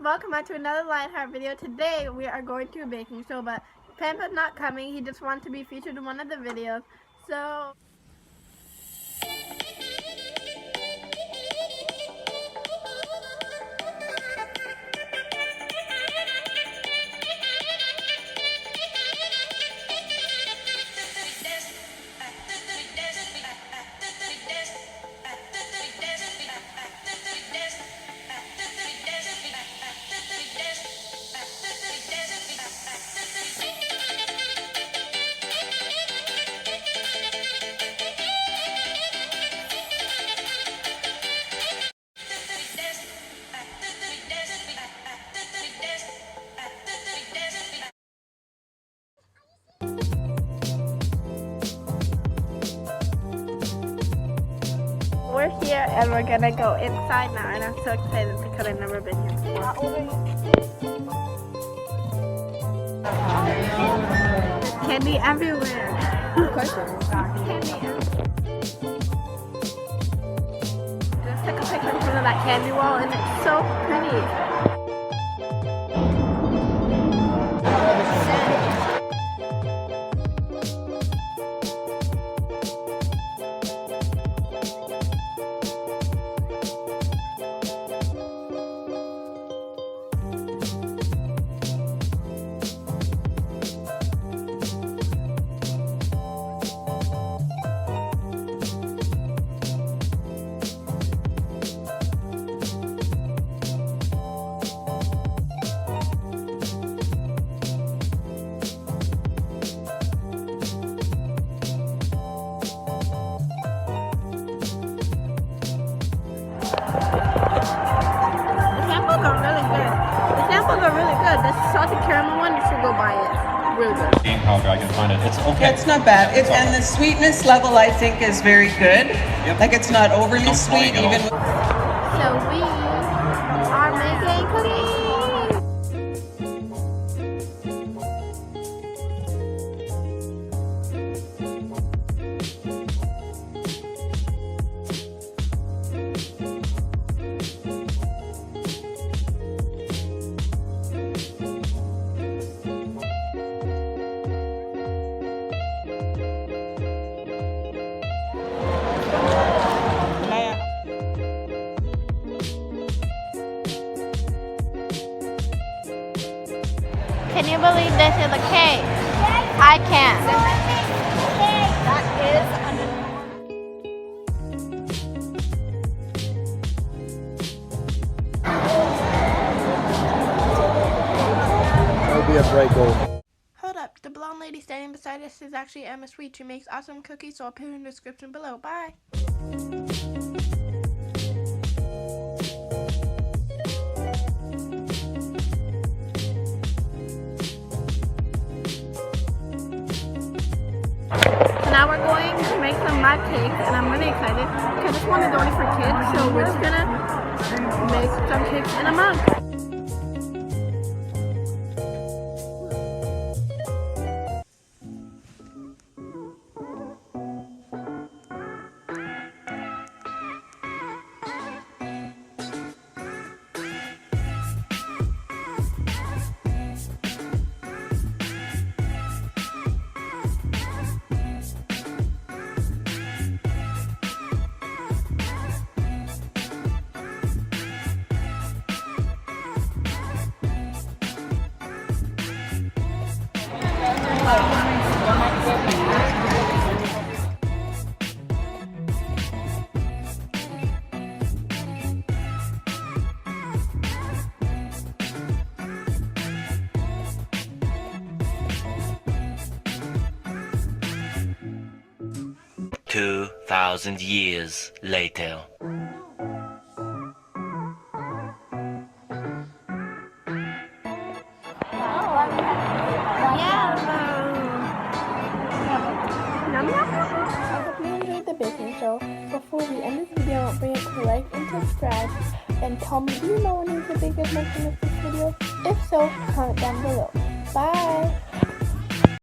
welcome back to another Lionheart video. Today we are going to a baking show, but Pampa's not coming. He just wanted to be featured in one of the videos. So we're here and we're gonna go inside now, and I'm so excited because I've never been here before. Candy everywhere. Of course there is. Just took a picture in front of that candy wall and it's so pretty. The salted caramel one, you should go buy it. Really good. However, I can find it. It's okay. It's not bad. And the sweetness level, I think, is very good. Yep. Like it's not overly sweet, even. So we are making cookies. Can you believe this is a cake? I can't. That That'll be a bright goal. Hold up, the blonde lady standing beside us is actually Emma Sweet. She makes awesome cookies, so I'll put her in the description below. Bye. Now we're going to make some mud cakes, and I'm really excited because this one is only for kids, so we're just gonna make some cakes in a mug. Two 2,000 years later. I hope you enjoyed the baking show. Before we end this video, don't forget to like and subscribe. And tell me, do you know any of the biggest mention of this video? If so, comment down below. Bye!